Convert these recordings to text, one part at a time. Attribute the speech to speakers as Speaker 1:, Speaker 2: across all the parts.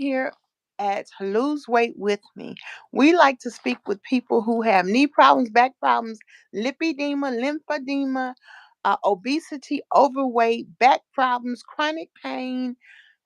Speaker 1: here at Lose Weight With Me. We like to speak with people who have knee problems, back problems, lipedema, lymphedema, obesity, overweight, back problems, chronic pain,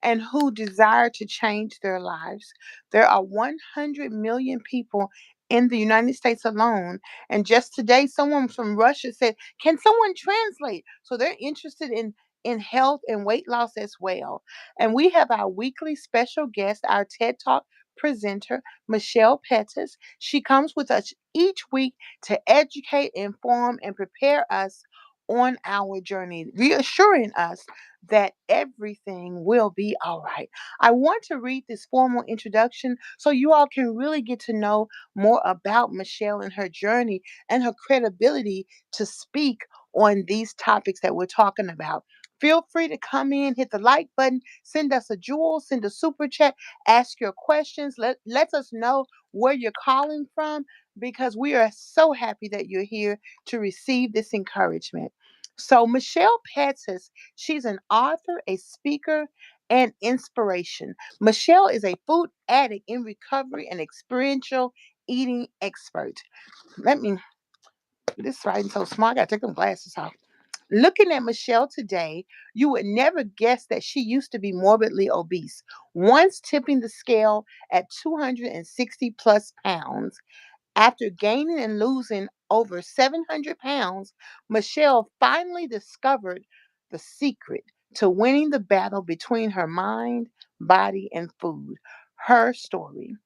Speaker 1: and who desire to change their lives. There are 100 million people in the United States alone. And just today, someone from Russia said, can someone translate? So they're interested in health and weight loss as well. And we have our weekly special guest, our TED Talk presenter, Michelle Pettis. She comes with us each week to educate, inform, and prepare us on our journey, reassuring us that everything will be all right. I want to read this formal introduction so you all can really get to know more about Michelle and her journey and her credibility to speak on these topics that we're talking about. Feel free to come in, hit the like button, send us a jewel, send a super chat, ask your questions, let us know where you're calling from because we are so happy that you're here to receive this encouragement. So, Michelle Pettis, she's an author, a speaker, and inspiration. Michelle is a food addict in recovery and experiential eating expert. Let me, this writing so smart, I gotta take them glasses off. Looking at Michelle today, you would never guess that she used to be morbidly obese, once tipping the scale at 260 plus pounds. After gaining and losing over 700 pounds, Michelle finally discovered the secret to winning the battle between her mind, body, and food. Her story.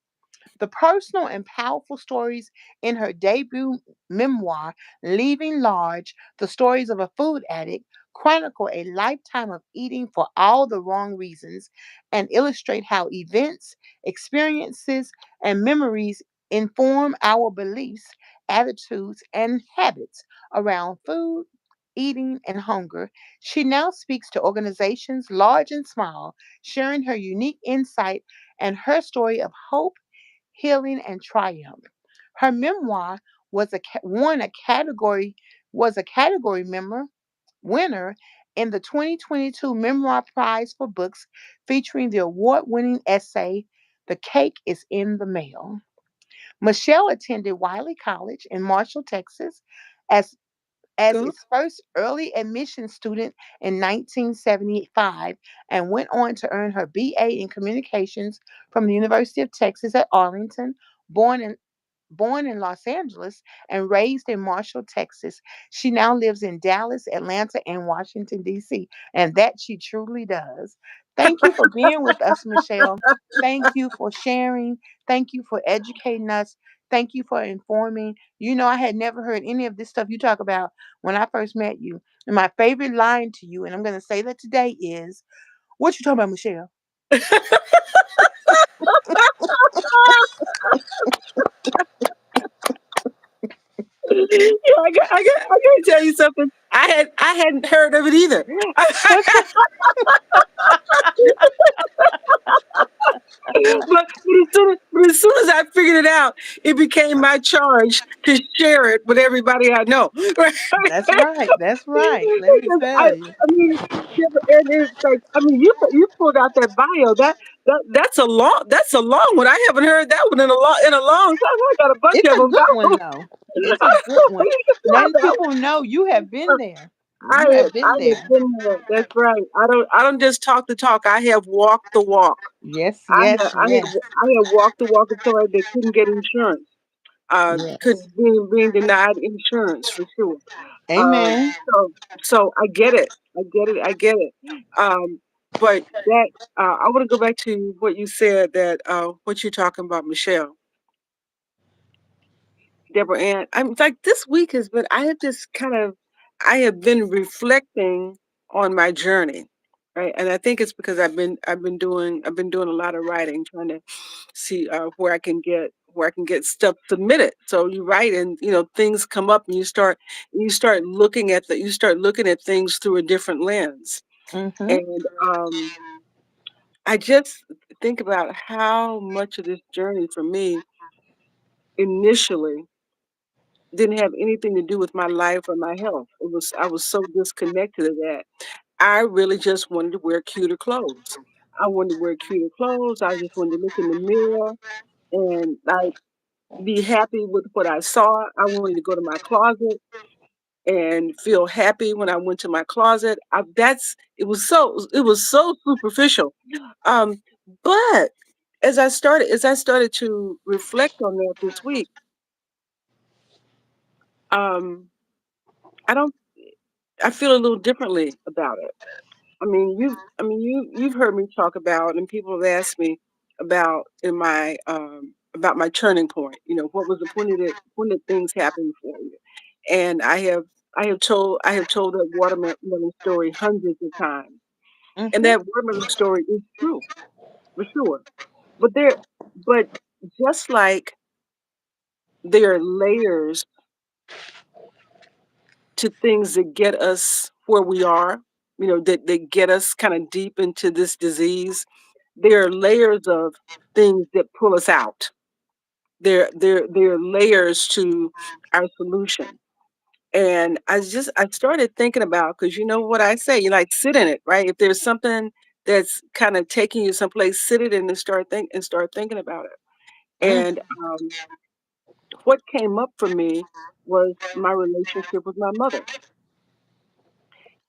Speaker 1: The personal and powerful stories in her debut memoir, Leaving Large, The Stories of a Food Addict, chronicle a lifetime of eating for all the wrong reasons and illustrate how events, experiences, and memories inform our beliefs, attitudes, and habits around food, eating, and hunger. She now speaks to organizations large and small, sharing her unique insight and her story of hope, healing, and triumph. Her memoir was won a category was a category winner in the 2022 Memoir Prize for Books, featuring the award-winning essay "The Cake Is in the Mail." Michelle attended Wiley College in Marshall, Texas, as as
Speaker 2: Go.
Speaker 1: its first early admission student in 1975 and went on to earn her BA in communications from the University of Texas at Arlington. Born in Born in Los Angeles and raised in Marshall, Texas, she now lives in Dallas, Atlanta, and Washington, D.C., and that she truly does. Thank you for being with us, Michelle. Thank you for sharing. Thank you for educating us. Thank you for informing. You know, I had never heard any of this stuff you talk about when I first met you. And my favorite line to you, and I'm going to say that today, is, what you talking about, Michelle?
Speaker 2: I gotta tell you something. I hadn't heard of it either.
Speaker 1: What's the
Speaker 2: But as soon as I figured it out, it became my charge to share it with everybody I know.
Speaker 1: That's right. That's right. Let me
Speaker 2: Because
Speaker 1: tell you.
Speaker 2: I mean, and it's like, I mean, you pulled out that bio. That's a long one. I haven't heard that one in a long time. I got a bunch
Speaker 1: It's
Speaker 2: of
Speaker 1: a
Speaker 2: them.
Speaker 1: good one though. It's a good one. Letting people know you have been there. You have
Speaker 2: I
Speaker 1: been
Speaker 2: have
Speaker 1: there.
Speaker 2: been there. That's right. I don't just talk the talk. I have walked the walk.
Speaker 1: Yes, yes, yes,
Speaker 2: I have walked the walk of somebody that couldn't get insurance. Could
Speaker 1: yes.
Speaker 2: being denied insurance for sure. Um,
Speaker 1: Amen.
Speaker 2: so I get it. I get it. I get it. Um, but that I want to go back to what you said that what you're talking about, Michelle, Deborah Ann. I'm like this week has been. I have been reflecting on my journey, right? And I think it's because I've been doing a lot of writing, trying to see where I can get stuff submitted. So you write, and things come up, and you start looking at things through a different lens.
Speaker 1: Mhm.
Speaker 2: And I just think about how much of this journey for me initially didn't have anything to do with my life or my health. I was so disconnected of that. I really just wanted to wear cuter clothes. I wanted to wear cuter clothes. I just wanted to look in the mirror and like be happy with what I saw. I wanted to go to my closet and feel happy when I went to my closet. It was so superficial. Um, but as I started to reflect on that this week, um, I don't I feel a little differently about it. You've heard me talk about, and people have asked me about my turning point. You know, what was the when did things happen for you? And I have told that watermelon story hundreds of times, and
Speaker 1: Mm-hmm.
Speaker 2: that watermelon story is true for sure. But but just like there are layers to things that get us where we are, you know, that get us kind of deep into this disease. There are layers of things that pull us out. There are layers to our solution. And I started thinking about, because you know what I say, you like sit in it, right? If there's something that's kind of taking you someplace, sit it in and start thinking about it. And
Speaker 1: Mm-hmm.
Speaker 2: what came up for me was my relationship with my mother.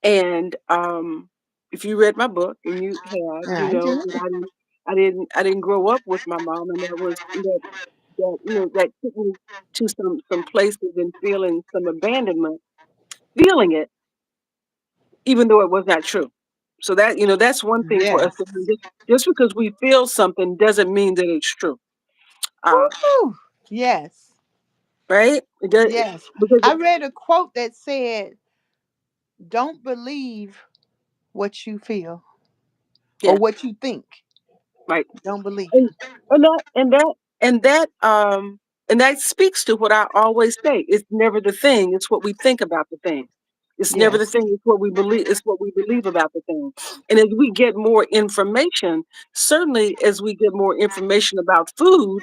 Speaker 2: And if you read my book, and you had, you
Speaker 1: I
Speaker 2: know
Speaker 1: do.
Speaker 2: that I didn't grow up with my mom, and that you know that took me to some places and feeling some abandonment, feeling it even though it was not true. So that, you know, that's one thing for us
Speaker 1: Yes.
Speaker 2: to learn. Just because we feel something doesn't mean that it's true. Uh,
Speaker 1: Woo! Yes.
Speaker 2: right? It does,
Speaker 1: Yes.
Speaker 2: because
Speaker 1: I read a quote that said, "Don't believe what you feel or
Speaker 2: yeah,
Speaker 1: what you think.
Speaker 2: right.
Speaker 1: Don't believe it."
Speaker 2: And and that and that and that and that speaks to what I always say. It's never the thing, it's what we think about the thing. It's never the
Speaker 1: Yes.
Speaker 2: thing, it's what we believe about the thing. And as we get more information, certainly as we get more information about food,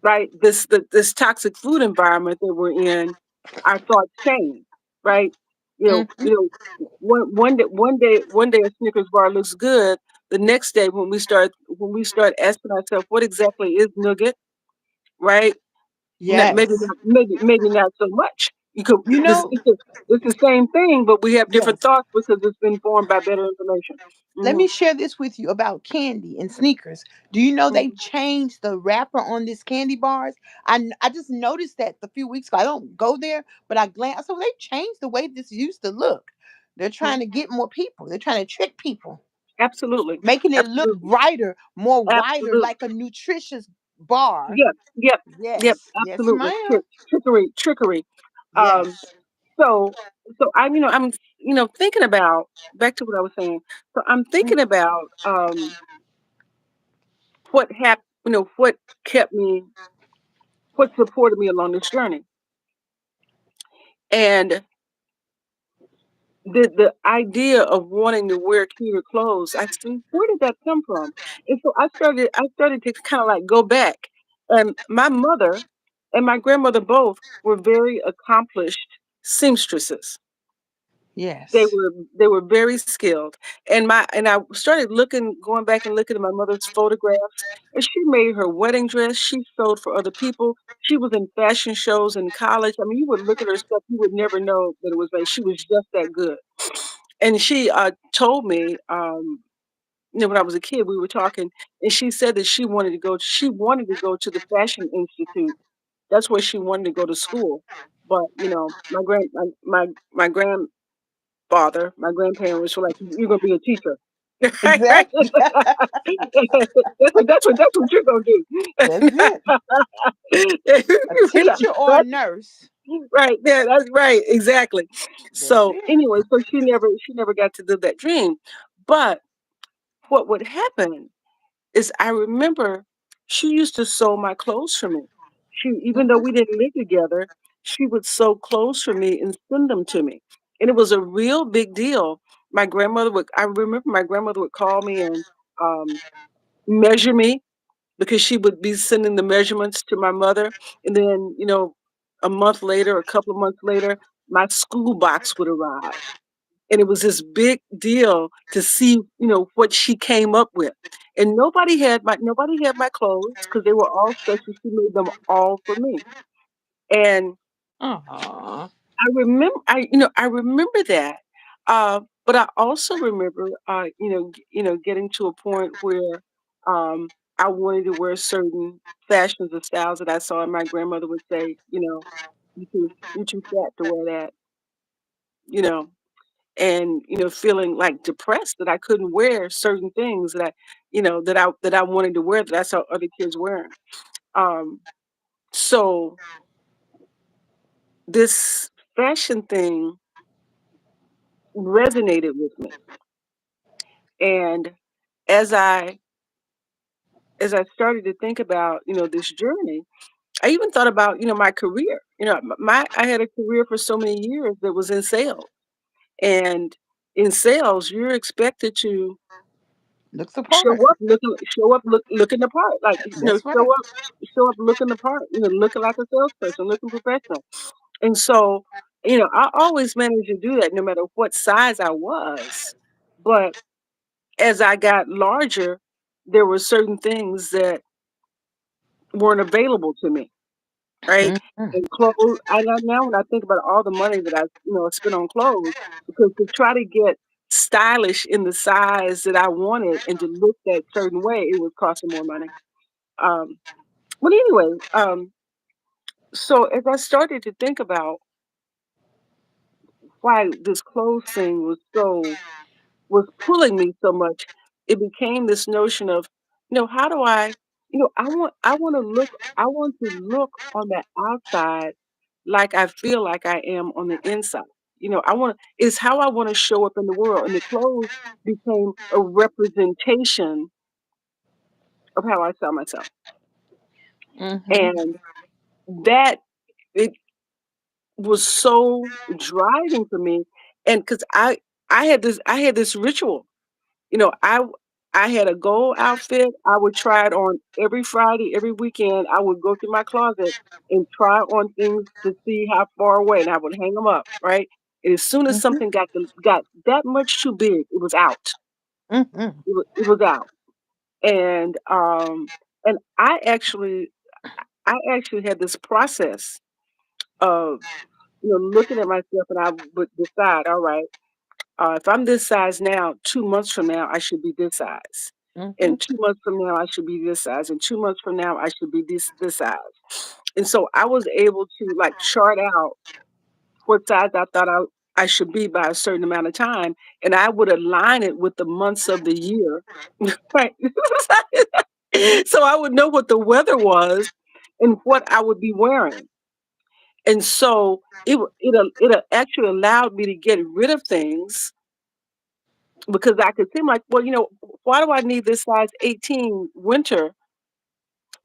Speaker 2: right? This toxic food environment that we're in, our thoughts change, right?
Speaker 1: Mm-hmm.
Speaker 2: One day a Snickers bar looks good. The next day when we start asking ourselves what exactly is nougat, right?
Speaker 1: Yes.
Speaker 2: Maybe not so much. You could
Speaker 1: You
Speaker 2: this
Speaker 1: know,
Speaker 2: it's the same thing, but we have different
Speaker 1: yes.
Speaker 2: thoughts because it's been formed by better information.
Speaker 1: Let
Speaker 2: Hmm.
Speaker 1: me share this with you about candy and sneakers. Do you know they
Speaker 2: Hmm.
Speaker 1: changed the wrapper on this candy bars? I just noticed that a few weeks ago. I don't go there, but I glance. So they changed the way this used to look. They're trying to get more people. They're trying to trick people,
Speaker 2: Absolutely,
Speaker 1: making it look
Speaker 2: absolutely,
Speaker 1: brighter, more wider,
Speaker 2: absolutely.
Speaker 1: like a nutritious bar.
Speaker 2: Yep, yep, yep,
Speaker 1: Yes, yes,
Speaker 2: absolutely.
Speaker 1: ma'am.
Speaker 2: Trickery. Um,
Speaker 1: Yes.
Speaker 2: so, I'm, thinking about, back to what I was saying. So I'm
Speaker 1: Mm.
Speaker 2: thinking about, what happened, what kept me, what supported me along this journey. And the idea of wanting to wear cuter clothes, I said, where did that come from? And so I started to kind of like go back. And my mother and my grandmother both were very accomplished seamstresses.
Speaker 1: Yes.
Speaker 2: They were very skilled. And I started going back and looking at my mother's photographs. And she made her wedding dress. She sewed for other people. She was in fashion shows in college. I mean, you would look at her stuff, you would never know that it was made. She was just that good. And she told me, when I was a kid, we were talking, and she said that she wanted to go to the Fashion Institute. That's where she wanted to go to school. But my grandfather, my grandparents were like, "You're gonna be a teacher." Right, right.
Speaker 1: Exactly.
Speaker 2: That's what you're gonna
Speaker 1: That's
Speaker 2: do.
Speaker 1: it. A
Speaker 2: You know,
Speaker 1: teacher or a
Speaker 2: that's
Speaker 1: nurse.
Speaker 2: right. Yeah, that's right. Exactly.
Speaker 1: That's
Speaker 2: So
Speaker 1: it.
Speaker 2: anyway, so she never got to live that dream. But what would happen is I remember she used to sew my clothes for me. Even though we
Speaker 1: Mhm.
Speaker 2: didn't live together, she would sew clothes for me and send them to me. And it was a real big deal. I remember my grandmother would call me and um, measure me because she would be sending the measurements to my mother. And then, a month later, a couple of months later, my school box would arrive and it was this big deal to see, what she came up with. And nobody had my clothes because they were all special. She made them all for me. And
Speaker 1: Aw.
Speaker 2: I remember that. But I also remember, getting to a point where I wanted to wear certain fashions or styles that I saw, and my grandmother would say, you're too fat to wear that, you know, and feeling like depressed that I couldn't wear certain things that I wanted to wear that I saw other kids wearing. Um, so this fashion thing resonated with me. And as I as I started to think about, this journey, I even thought about, my career. My I had a career for so many years that was in sales. And in sales, you're expected to
Speaker 1: Looks the part.
Speaker 2: looking the part. Like,
Speaker 1: That's right.
Speaker 2: show up looking the part, looking like a salesperson, looking professional. And so, I always managed to do that no matter what size I was. But as I got larger, there were certain things that weren't available to me, right?
Speaker 1: Mhm.
Speaker 2: And clothes, now when I think about all the money that I, spent on clothes, because to try to get stylish in the size that I wanted and to look that certain way, it was costing more money. Um, but anyway, so as I started to think about why this clothes thing was pulling me so much, it became this notion of, how do I want to look on the outside like I feel like I am on the inside. It's how I want to show up in the world. And the clothes became a representation of how I saw myself.
Speaker 1: Mhm.
Speaker 2: And that it was so driving for me. And because I had this ritual. You know, I I had a gold outfit. I would try it on every Friday, every weekend. I would go through my closet and try on things to see how far away, and I would hang them up, right? And as soon as
Speaker 1: Mhm.
Speaker 2: something got that much too big, it was out.
Speaker 1: Mhm.
Speaker 2: It was out. And I actually had this process of looking at myself, and I would decide, all right. If I'm this size now, 2 months from now, I should be this size.
Speaker 1: Mhm.
Speaker 2: And 2 months from now, I should be this size. And 2 months from now, I should be this size. And so I was able to like chart out what size I thought I should be by a certain amount of time. And I would align it with the months of the year. Right. So I would know what the weather was and what I would be wearing. And so it actually allowed me to get rid of things because I could seem like, well, why do I need this size 18 winter?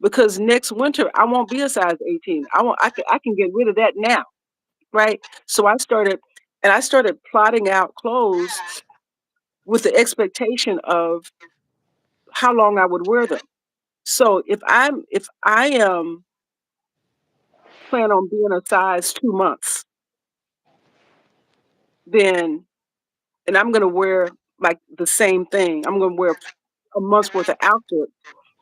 Speaker 2: Because next winter I won't be a size 18. I can get rid of that now, right? So I started plotting out clothes with the expectation of how long I would wear them. So if I plan on being a size 2 months, then and I'm gonna wear like the same thing. I'm gonna wear a month's worth of outfit.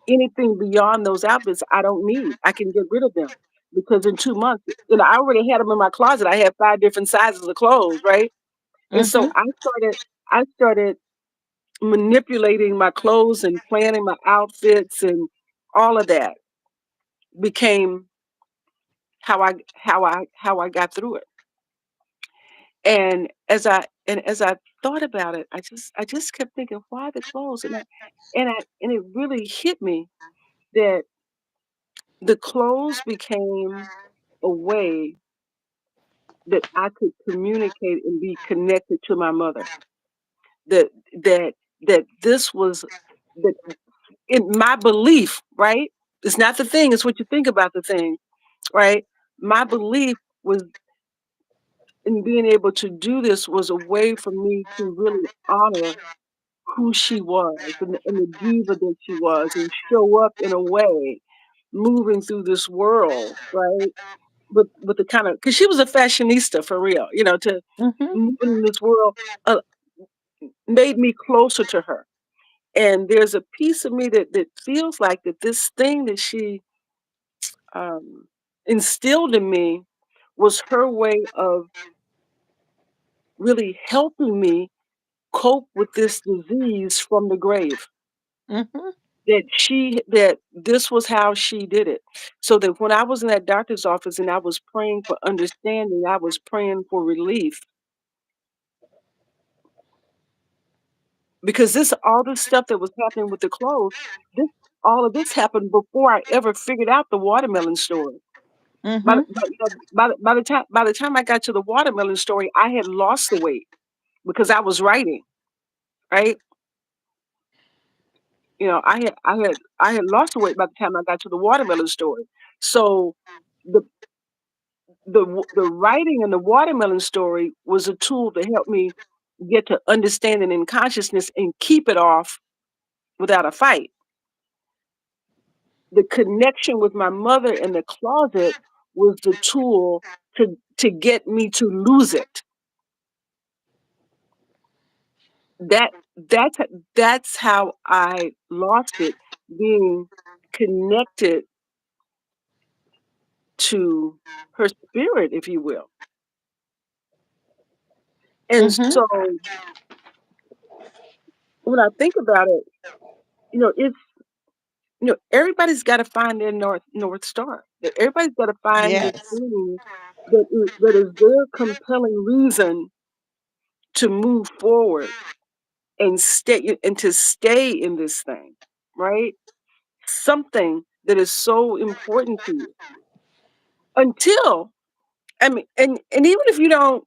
Speaker 2: Anything beyond those outfits, I don't need. I can get rid of them because in 2 months, I already had them in my closet. I had 5 different sizes of clothes, right? And so
Speaker 1: Mhm.
Speaker 2: I started manipulating my clothes and planning my outfits and all of that became how I got through it. And as I thought about it, I just kept thinking, why the clothes? And it really hit me that the clothes became a way that I could communicate and be connected to my mother. That that that this was that in my belief, right? It's not the thing, it's what you think about the thing, right? My belief was in being able to do this was a way for me to really honor who she was and the diva that she was and show up in a way moving through this world, right? with the kind of, because she was a fashionista for real, to
Speaker 1: Mhm.
Speaker 2: move in this world, uh, made me closer to her. And there's a piece of me that feels like that this thing that she um, instilled in me was her way of really helping me cope with this disease from the grave.
Speaker 1: Mhm.
Speaker 2: That this was how she did it. So that when I was in that doctor's office and I was praying for understanding, I was praying for relief, because this all this stuff that was happening with the clothes, this all of this happened before I ever figured out the watermelon story.
Speaker 1: Mhm.
Speaker 2: By the time I got to the watermelon story, I had lost the weight because I was writing, right? I had lost the weight by the time I got to the watermelon story. So the the writing and the watermelon story was a tool to help me get to understanding and consciousness and keep it off without a fight. The connection with my mother in the closet was the tool to get me to lose it. That's how I lost it, being connected to her spirit, if you will. And
Speaker 1: Mhm.
Speaker 2: so when I think about it, it's everybody's got to find their north star. Everybody's got to find the
Speaker 1: Yes.
Speaker 2: thing that is their compelling reason to move forward and to stay in this thing, right? Something that is so important to you until, I mean, and even if you don't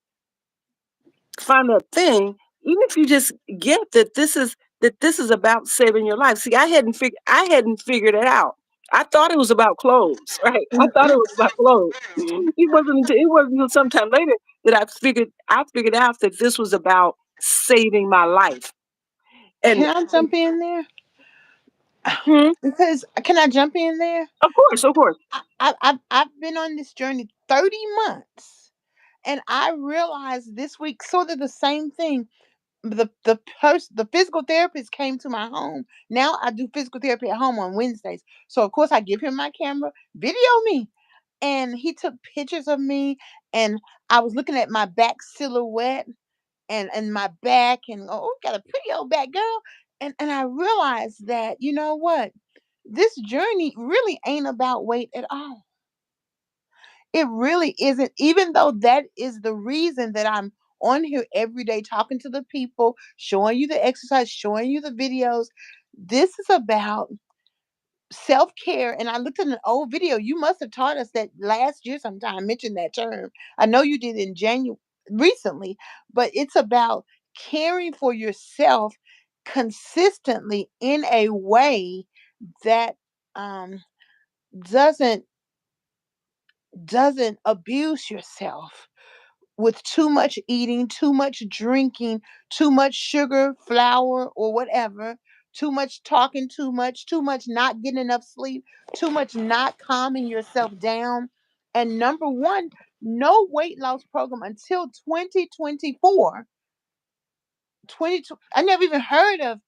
Speaker 2: find that thing, even if you just get that this is about saving your life. See, I hadn't figured it out. I thought it was about clothes, right? I thought it
Speaker 1: Mhm.
Speaker 2: was about clothes. It wasn't until sometime later that I figured out that this was about saving my life. And
Speaker 1: Can I jump in there?
Speaker 2: hmm,
Speaker 1: Because can I jump in there?
Speaker 2: of course, of course.
Speaker 1: I've been on this journey 30 months, and I realized this week sort of the same thing. The physical therapist came to my home. Now I do physical therapy at home on Wednesdays. So of course I give him my camera, video me. And he took pictures of me, and I was looking at my back silhouette and my back, and oh, got a pretty old back, girl. And I realized that, you know what? This journey really ain't about weight at all. It really isn't, even though that is the reason that I'm on here every day talking to the people, showing you the exercise, showing you the videos. This is about self care. And I looked at an old video. You must have taught us that last year sometime, mentioned that term. I know you did in January recently, but it's about caring for yourself consistently in a way that um, doesn't abuse yourself with too much eating, too much drinking, too much sugar, flour, or whatever, too much talking, too much not getting enough sleep, too much not calming yourself down. And number one, no weight loss program until 2024. I never even heard of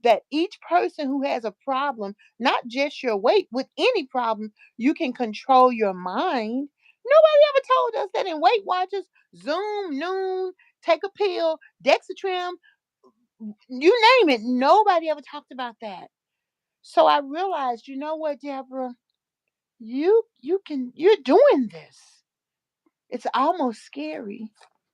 Speaker 1: that. Each person who has a problem, not just your weight, with any problem, you can control your mind. Nobody ever told us that in Weight Watchers, Zoom, Noon, Take a Pill, Dexatrim, you name it. Nobody ever talked about that. So I realized, you know what, Deborah, you're doing this. It's almost scary.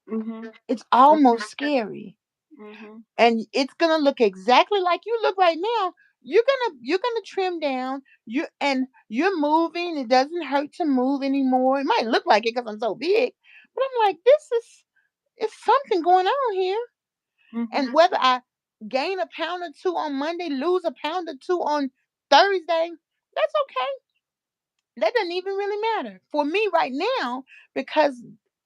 Speaker 2: Mhm.
Speaker 1: It's almost scary.
Speaker 2: Mhm.
Speaker 1: And it's gonna look exactly like you look right now. You're gonna trim down. You're moving. It doesn't hurt to move anymore. It might look like it because I'm so big, but I'm like, this is it's something going on here. And
Speaker 2: Mhm.
Speaker 1: whether I gain a pound or two on Monday, lose a pound or two on Thursday, that's okay. That doesn't even really matter for me right now, because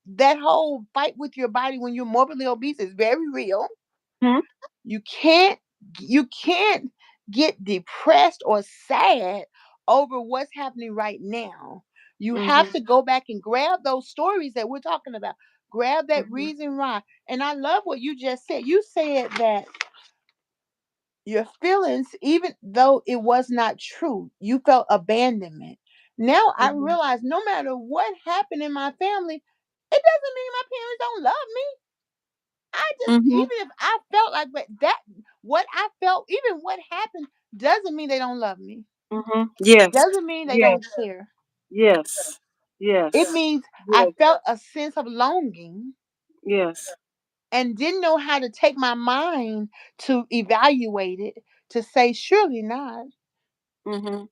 Speaker 1: that whole fight with your body when you're morbidly obese is very real.
Speaker 2: Mhm.
Speaker 1: You can't you can't get depressed or sad over what's happening right now. You have
Speaker 2: Mhm.
Speaker 1: to go back and grab those stories that we're talking about. Grab that
Speaker 2: Mhm.
Speaker 1: reason why. And I love what you just said. You said that your feelings, even though it was not true, you felt abandonment. Now I
Speaker 2: Mhm.
Speaker 1: realize no matter what happened in my family, it doesn't mean my parents don't love me. I just,
Speaker 2: Mhm.
Speaker 1: even if I felt like that, what I felt, even what happened, doesn't mean they don't love me.
Speaker 2: Mhm. Yes.
Speaker 1: Doesn't mean they
Speaker 2: Yes.
Speaker 1: don't care.
Speaker 2: Yes.
Speaker 1: It
Speaker 2: Yes.
Speaker 1: means I
Speaker 2: Yes.
Speaker 1: felt a sense of longing
Speaker 2: Yes.
Speaker 1: and didn't know how to take my mind to evaluate it to say, surely not.
Speaker 2: Mhm.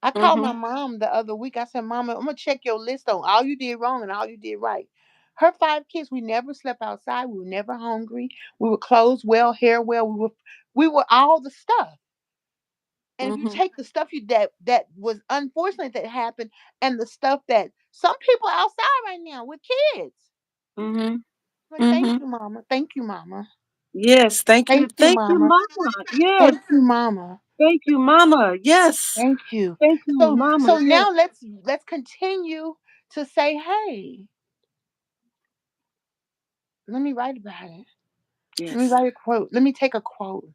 Speaker 1: I called my
Speaker 2: Mhm.
Speaker 1: mom the other week. I said, Mama, I'm going to check your list on all you did wrong and all you did right. Her 5 kids, we never slept outside. We were never hungry. We were clothes well, hair well. We were all the stuff. And if you
Speaker 2: Mhm.
Speaker 1: take the stuff that was unfortunate that happened and the stuff that some people outside right now with kids.
Speaker 2: Mhm.
Speaker 1: Like, thank
Speaker 2: Mhm.
Speaker 1: you, Mama. Thank you, Mama.
Speaker 2: Yes. Thank you.
Speaker 1: Thank you,
Speaker 2: Thank you,
Speaker 1: Mama.
Speaker 2: Mama. Yes.
Speaker 1: Thank you, Mama.
Speaker 2: Thank you, Mama. Yes.
Speaker 1: Thank you.
Speaker 2: Thank you,
Speaker 1: So
Speaker 2: Mama.
Speaker 1: so
Speaker 2: Yes.
Speaker 1: now let's continue to say, hey, let me write about it. Let me
Speaker 2: Yes.
Speaker 1: write a quote. Let me take a quote.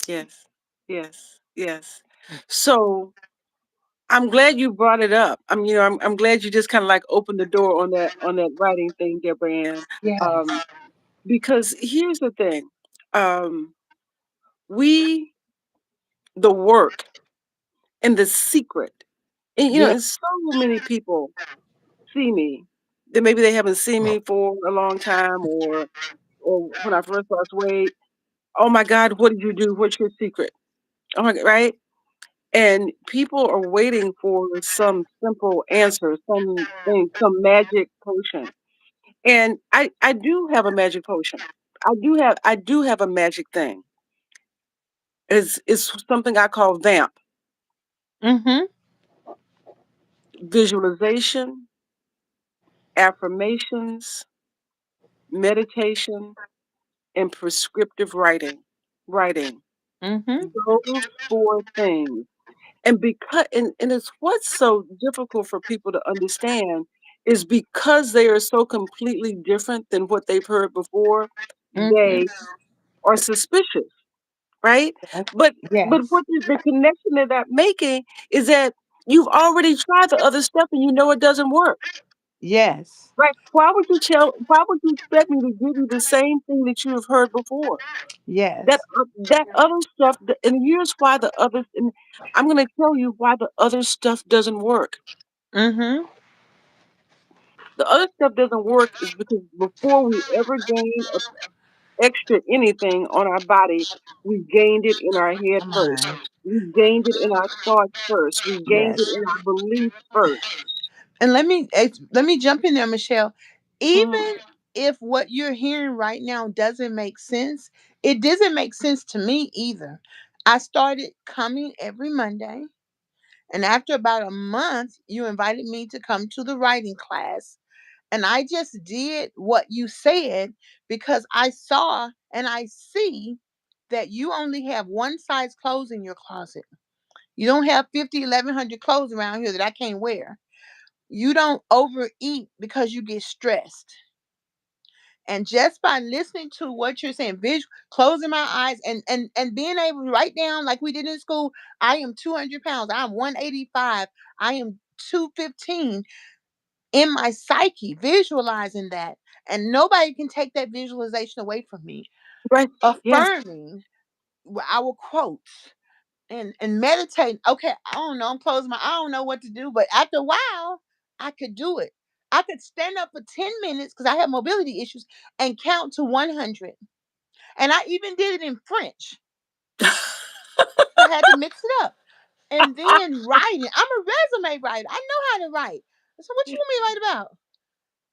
Speaker 2: Yes. Yes. Yes. So I'm glad you brought it up. I'm glad you just kind of like opened the door on that writing thing, Deborah Ann.
Speaker 1: Yes.
Speaker 2: Um, because here's the thing. Um, we the work and the secret. And
Speaker 1: Yeah.
Speaker 2: and so many people see me that maybe they haven't seen me for a long time or when I first lost weight. Oh my God, what did you do? What's your secret? Oh my God, right? And people are waiting for some simple answer, something, some magic potion. And I do have a magic potion. I do have a magic thing. It's something I call VAMP,
Speaker 1: Mm-hmm.
Speaker 2: visualization, affirmations, meditation, and prescriptive writing. Writing.
Speaker 1: Mm-hmm.
Speaker 2: Those four things. And it's what's so difficult for people to understand is because they are so completely different than what they've heard before,
Speaker 1: Mm-hmm.
Speaker 2: they are suspicious, right?
Speaker 1: Yes.
Speaker 2: But
Speaker 1: Yes.
Speaker 2: what the connection that I'm making is that you've already tried the other stuff and you know it doesn't work.
Speaker 1: Yes.
Speaker 2: Right? Why would you expect me to give you the same thing that you have heard before?
Speaker 1: Yes.
Speaker 2: That other stuff, and here's why the other, and I'm going to tell you why the other stuff doesn't work.
Speaker 1: Mm-hmm.
Speaker 2: The other stuff doesn't work is because before we ever gain extra anything on our body, we gained it in our head
Speaker 1: Come
Speaker 2: first.
Speaker 1: on.
Speaker 2: We gained it in our thoughts first. We gained
Speaker 1: Yes.
Speaker 2: it in our beliefs first.
Speaker 1: And let me jump in there, Michelle.
Speaker 2: Mhm.
Speaker 1: Even if what you're hearing right now doesn't make sense, it doesn't make sense to me either. I started coming every Monday, and after about a month, you invited me to come to the writing class. And I just did what you said because I saw and I see that you only have one size clothes in your closet. You don't have 50, 1100 clothes around here that I can't wear. You don't overeat because you get stressed. And just by listening to what you're saying, visual, closing my eyes and being able to write down like we did in school, I am 200 pounds, I'm 185, I am 215 in my psyche, visualizing that. And nobody can take that visualization away from me.
Speaker 2: Right? Yes.
Speaker 1: Affirming our quotes and meditate. Okay, I don't know. I don't know what to do, but after a while, I could do it. I could stand up for 10 minutes because I have mobility issues and count to 100. And I even did it in French. I had to mix it up. And then writing. I'm a resume writer. I know how to write. So what you want me to write about?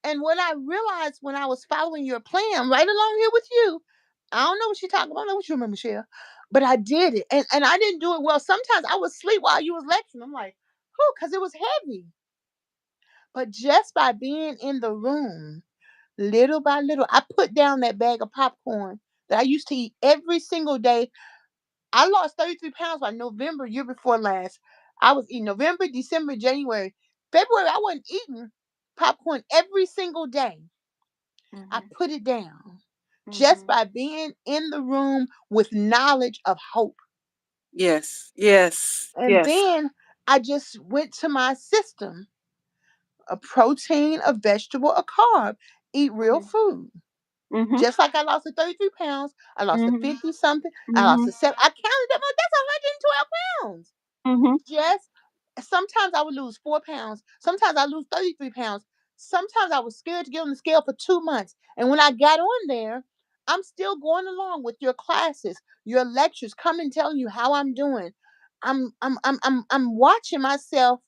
Speaker 1: And what I realized when I was following your plan right along here with you, I don't know what you're talking about. I don't know what you remember, Michelle. But I did it. And I didn't do it well. Sometimes I would sleep while you was lecturing. I'm like, whew, because it was heavy. But just by being in the room, little by little, I put down that bag of popcorn that I used to eat every single day. I lost 33 pounds by November, year before last. I was eating November, December, January, February. I wasn't eating popcorn every single day. I
Speaker 2: Mhm.
Speaker 1: put it down just
Speaker 2: Mhm.
Speaker 1: by being in the room with knowledge of hope.
Speaker 2: Yes. Yes.
Speaker 1: And
Speaker 2: Yes.
Speaker 1: then I just went to my system: a protein, a vegetable, a carb, eat real
Speaker 2: Mhm.
Speaker 1: food.
Speaker 2: Mhm.
Speaker 1: Just like I lost the 33 pounds, I lost the
Speaker 2: Mhm.
Speaker 1: 50 something, I lost the
Speaker 2: Mhm.
Speaker 1: 7. I counted them up. That's 112 pounds.
Speaker 2: Mhm.
Speaker 1: Just sometimes I would lose 4 pounds. Sometimes I lose 33 pounds. Sometimes I was scared to get on the scale for 2 months. And when I got on there, I'm still going along with your classes, your lectures, coming telling you how I'm doing. I'm watching myself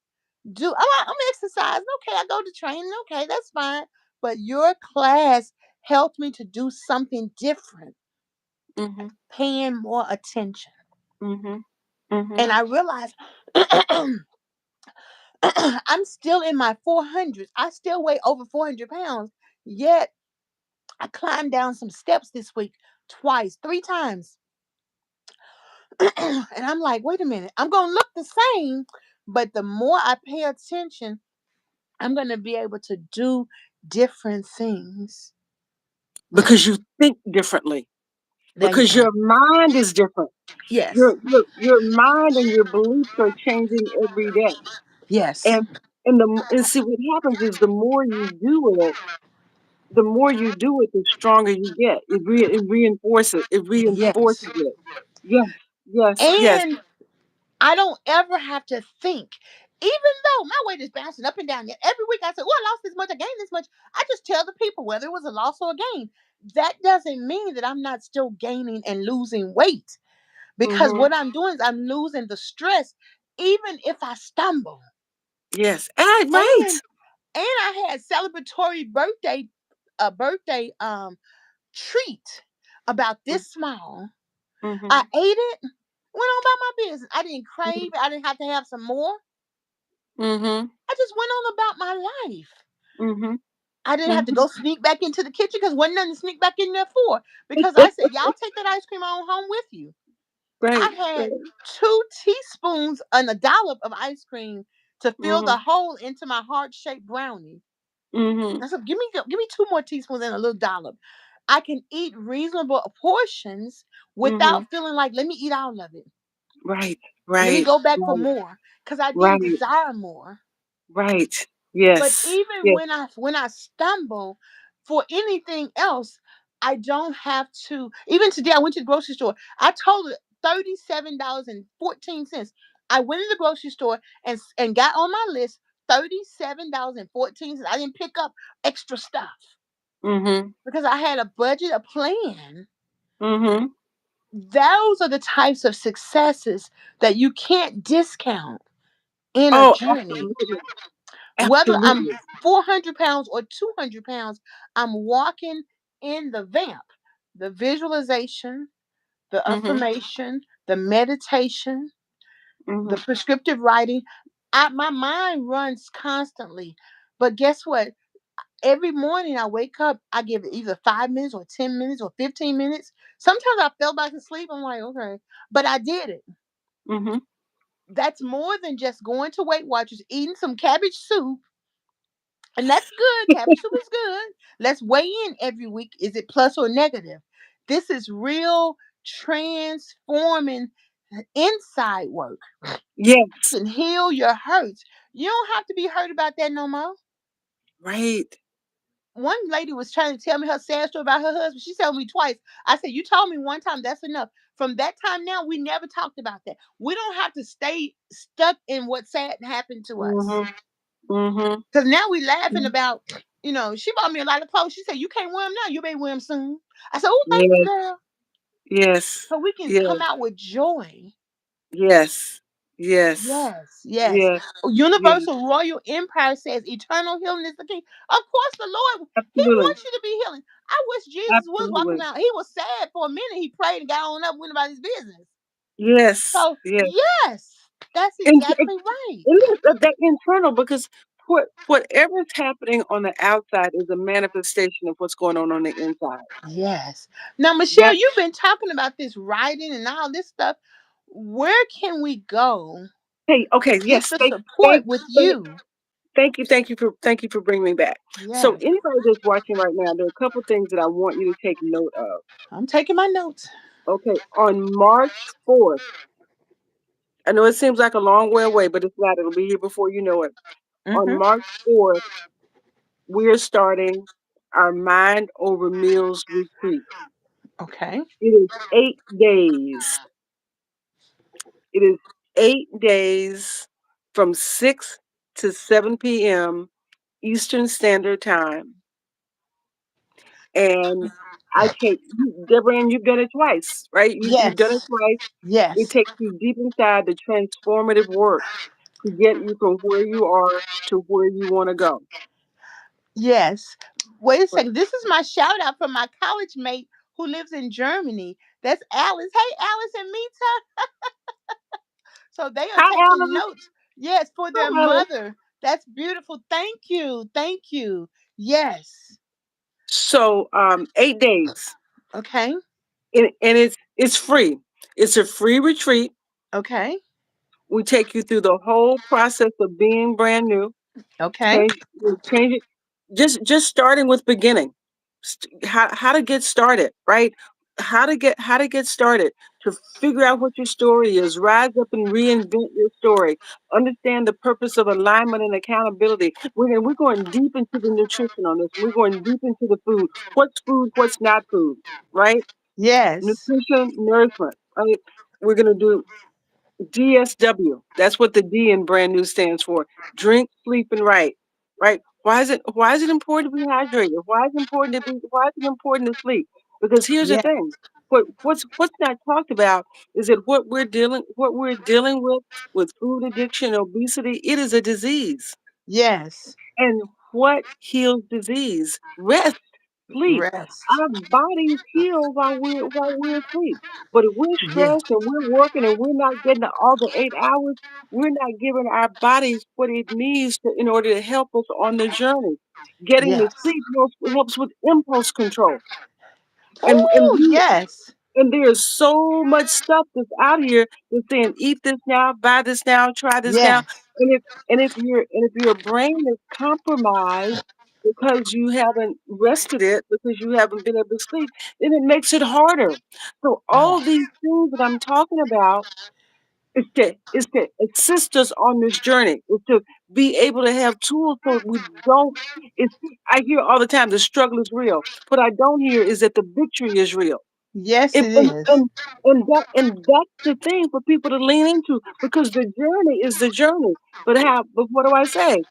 Speaker 1: do. I'm exercising. Okay, I go to training. Okay, that's fine. But your class helped me to do something different,
Speaker 2: Mhm.
Speaker 1: paying more attention.
Speaker 2: Mhm. Mhm.
Speaker 1: And I realized I'm still in my 400s. I still weigh over 400 pounds. Yet I climbed down some steps this week twice, 3 times. And I'm like, wait a minute, I'm going to look the same. But the more I pay attention, I'm going to be able to do different things.
Speaker 2: Because you think differently.
Speaker 1: There you
Speaker 2: Because
Speaker 1: go.
Speaker 2: your mind is different.
Speaker 1: Yes.
Speaker 2: Your mind and your beliefs are changing every day.
Speaker 1: Yes.
Speaker 2: And and see what happens is the more you do it, the stronger you get. It reinforces it.
Speaker 1: Yes.
Speaker 2: Reinforces it. Yes, yes, yes.
Speaker 1: And I don't ever have to think. Even though my weight is bouncing up and down, yet every week I say, "Oh, I lost this much, I gained this much." I just tell the people whether it was a loss or a gain. That doesn't mean that I'm not still gaining and losing weight, because
Speaker 2: Mhm.
Speaker 1: what I'm doing is I'm losing the stress, even if I stumble.
Speaker 2: Yes. Ah, right.
Speaker 1: And I had celebratory birthday, a birthday treat about
Speaker 2: Mm,
Speaker 1: this small. I
Speaker 2: mhm.
Speaker 1: ate it, went on about my business. I didn't crave it. I didn't have to have some more.
Speaker 2: Mhm.
Speaker 1: I just went on about my life.
Speaker 2: Mhm.
Speaker 1: I didn't have to
Speaker 2: Mhm.
Speaker 1: go sneak back into the kitchen because wasn't nothing to sneak back in there for. Because I said, y'all take that ice cream on home with you. I
Speaker 2: Right.
Speaker 1: had
Speaker 2: Right.
Speaker 1: 2 teaspoons and a dollop of ice cream to fill the
Speaker 2: Mhm.
Speaker 1: hole into my heart shaped brownie.
Speaker 2: Mhm.
Speaker 1: I said, give me 2 more teaspoons and a little dollop. I can eat reasonable portions
Speaker 2: Mhm.
Speaker 1: without feeling like, let me eat all of it.
Speaker 2: Right.
Speaker 1: Let me
Speaker 2: Right.
Speaker 1: go back for
Speaker 2: Right.
Speaker 1: more. Because I didn't
Speaker 2: Right.
Speaker 1: desire more.
Speaker 2: Right.
Speaker 1: But
Speaker 2: Yes.
Speaker 1: even
Speaker 2: Yes.
Speaker 1: when I stumble for anything else, I don't have to. Even today, I went to the grocery store. I told it $37.14. I went in the grocery store and got on my list $37.14. I didn't pick up extra stuff
Speaker 2: Mhm.
Speaker 1: because I had a budget, a plan.
Speaker 2: Mhm.
Speaker 1: Those are the types of successes that you can't discount in a
Speaker 2: Oh,
Speaker 1: journey.
Speaker 2: absolutely.
Speaker 1: Whether I'm
Speaker 2: Absolutely.
Speaker 1: 400 pounds or 200 pounds, I'm walking in the VAMP, the visualization, the
Speaker 2: Mhm.
Speaker 1: affirmation, the meditation, the
Speaker 2: Mhm.
Speaker 1: prescriptive writing. My mind runs constantly. But guess what? Every morning I wake up, I give it either 5 minutes or 10 minutes or 15 minutes. Sometimes I fell back to sleep. I'm like, okay, but I did it.
Speaker 2: Mhm.
Speaker 1: That's more than just going to Weight Watchers, eating some cabbage soup. And that's good. Cabbage soup is good. Let's weigh in every week. Is it plus or negative? This is real transforming inside work.
Speaker 2: Yes.
Speaker 1: Can heal your hurts. You don't have to be hurt about that no more.
Speaker 2: Right.
Speaker 1: One lady was trying to tell me her sad story about her husband. She told me twice. I said, "You told me one time, that's enough." From that time now, we never talked about that. We don't have to stay stuck in what sad happened to us.
Speaker 2: Mhm. Mhm.
Speaker 1: Because now we laughing about, she bought me a lot of clothes. She said, "You can't wear them now. You may wear them soon." I said, "Oh, thank you,
Speaker 2: Yes.
Speaker 1: girl."
Speaker 2: Yes.
Speaker 1: So we can come
Speaker 2: Yes.
Speaker 1: out with joy.
Speaker 2: Yes. Yes.
Speaker 1: Yes, yes.
Speaker 2: Yes. Yes.
Speaker 1: Universal Royal Empire says eternal healing is the key. Of course, the Lord, He
Speaker 2: Absolutely.
Speaker 1: wants you to be healing. I wish Jesus was walking
Speaker 2: Absolutely.
Speaker 1: around. He was sad for a minute. He prayed and got on up, went about his business.
Speaker 2: Yes.
Speaker 1: So,
Speaker 2: Yes.
Speaker 1: yes, that's
Speaker 2: And it
Speaker 1: exactly right.
Speaker 2: is that internal because whatever's happening on the outside is a manifestation of what's going on the inside.
Speaker 1: Yes. Now, Michelle,
Speaker 2: That
Speaker 1: you've been talking about this writing and all this stuff. Where can we go?
Speaker 2: Hey, okay,
Speaker 1: It's
Speaker 2: yes,
Speaker 1: the
Speaker 2: thank,
Speaker 1: support with
Speaker 2: thank,
Speaker 1: you.
Speaker 2: thank you for bringing me back. So,
Speaker 1: Yes.
Speaker 2: anybody that's watching right now, there are a couple things that I want you to take note of.
Speaker 1: I'm taking my notes.
Speaker 2: Okay, on March 4th, I know it seems like a long way away, but it's not. It'll be here before you know it. On
Speaker 1: Mm-hmm.
Speaker 2: March 4th, we're starting our Mind Over Meals retreat.
Speaker 1: Okay.
Speaker 2: It is 8 days. It is 8 days from 6 to 7 p.m. Eastern Standard Time. And I take you, Deborah, and you've done it twice, right? You've done it
Speaker 1: Yes.
Speaker 2: twice. It
Speaker 1: Yes.
Speaker 2: takes you deep inside the transformative work to get you from where you are to where you want to go.
Speaker 1: Yes. Wait a
Speaker 2: Right.
Speaker 1: second. This is my shout out from my college mate who lives in Germany. That's Alice. Hey, Alice and Mita. So they are
Speaker 2: Hi,
Speaker 1: taking
Speaker 2: Alan.
Speaker 1: notes. Yes, for their
Speaker 2: Hi, Alan.
Speaker 1: mother. That's beautiful. Thank you. Thank you. Yes.
Speaker 2: So, 8 days,
Speaker 1: Okay.
Speaker 2: and it's free. It's a free retreat.
Speaker 1: Okay.
Speaker 2: We take you through the whole process of being brand new.
Speaker 1: Okay.
Speaker 2: Change it. Just starting with beginning. How to get started, right? How to get started, to figure out what your story is, rise up and reinvent your story, understand the purpose of alignment and accountability. We're going deep into the nutrition on this. We're going deep into the food, what's not food, right?
Speaker 1: Yes.
Speaker 2: Nutrition, nourishment, right? We're going to do DSW. That's what the D in brand new stands for. Drink, sleep, and write. Right? Why is it important to be hydrated? Why is it important to sleep? Because here's the
Speaker 1: Yes.
Speaker 2: thing. What's not talked about is that what we're dealing with food addiction, obesity, it is a disease.
Speaker 1: Yes.
Speaker 2: And what heals disease? Rest, sleep.
Speaker 1: Rest.
Speaker 2: Our bodies heal while we're asleep. But if we're
Speaker 1: Yeah.
Speaker 2: stressed and we're working and we're not getting all the 8 hours, we're not giving our bodies what it needs in order to help us on the journey. Getting the
Speaker 1: Yes.
Speaker 2: sleep helps with impulse control. And
Speaker 1: Oh,
Speaker 2: we
Speaker 1: yes.
Speaker 2: and there's so much stuff that's out here that's saying, eat this now, buy this now, try this now.
Speaker 1: Yes.
Speaker 2: And if your brain is compromised because you haven't rested it, because you haven't been able to sleep, then it makes it harder. So
Speaker 1: Yeah.
Speaker 2: all these things that I'm talking about is to assist us on this journey, is to be able to have tools so we don't. It's I hear all the time the struggle is real. What I don't hear is that the victory is real.
Speaker 1: Yes,
Speaker 2: And
Speaker 1: it
Speaker 2: and
Speaker 1: is.
Speaker 2: and and that's the thing for people to lean into, because the journey is the journey. But what do I say?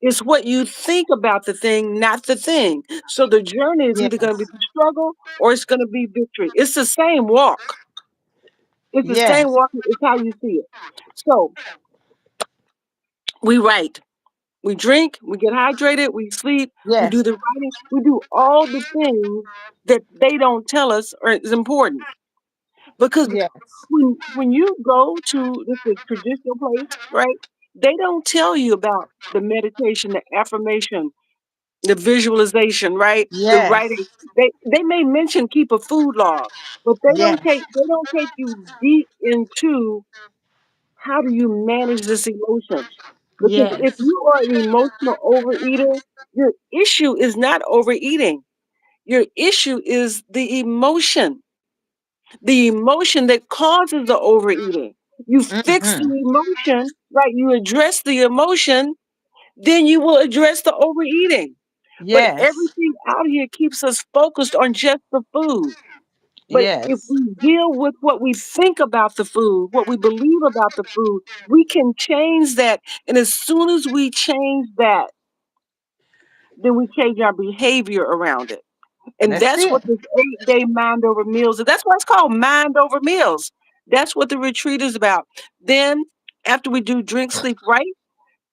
Speaker 2: It's what you think about the thing, not the thing. So the journey is either
Speaker 1: Yes.
Speaker 2: gonna be the struggle or it's gonna be victory. It's the same walk. It's the same
Speaker 1: Yes.
Speaker 2: walk, it's how you see it. So we write, we drink, we get hydrated, we sleep, we do
Speaker 1: Yes.
Speaker 2: the writing, we do all the things that they don't tell us are is important. Because
Speaker 1: Yes.
Speaker 2: when you go to this traditional place, right? They don't tell you about the meditation, the affirmation, the visualization, right? The
Speaker 1: Yes.
Speaker 2: writing. They may mention keep a food log, but
Speaker 1: Yes.
Speaker 2: they don't take you deep into how do you manage this emotion. Because if
Speaker 1: Yes.
Speaker 2: you are an emotional overeater, your issue is not overeating. Your issue is the emotion that causes the overeating. You fix the
Speaker 1: Mm-hmm.
Speaker 2: emotion, right? You address the emotion, then you will address the overeating. But
Speaker 1: Yes.
Speaker 2: everything out here keeps us focused on just the food. But if
Speaker 1: Yes.
Speaker 2: we deal with what we think about the food, what we believe about the food, we can change that. And as soon as we change that, then we change our behavior around it. And
Speaker 1: That's
Speaker 2: that's
Speaker 1: it.
Speaker 2: what this 8 day mind over meals is. That's why it's called mind over meals. That's what the retreat is about. Then, after we do drink, sleep, right,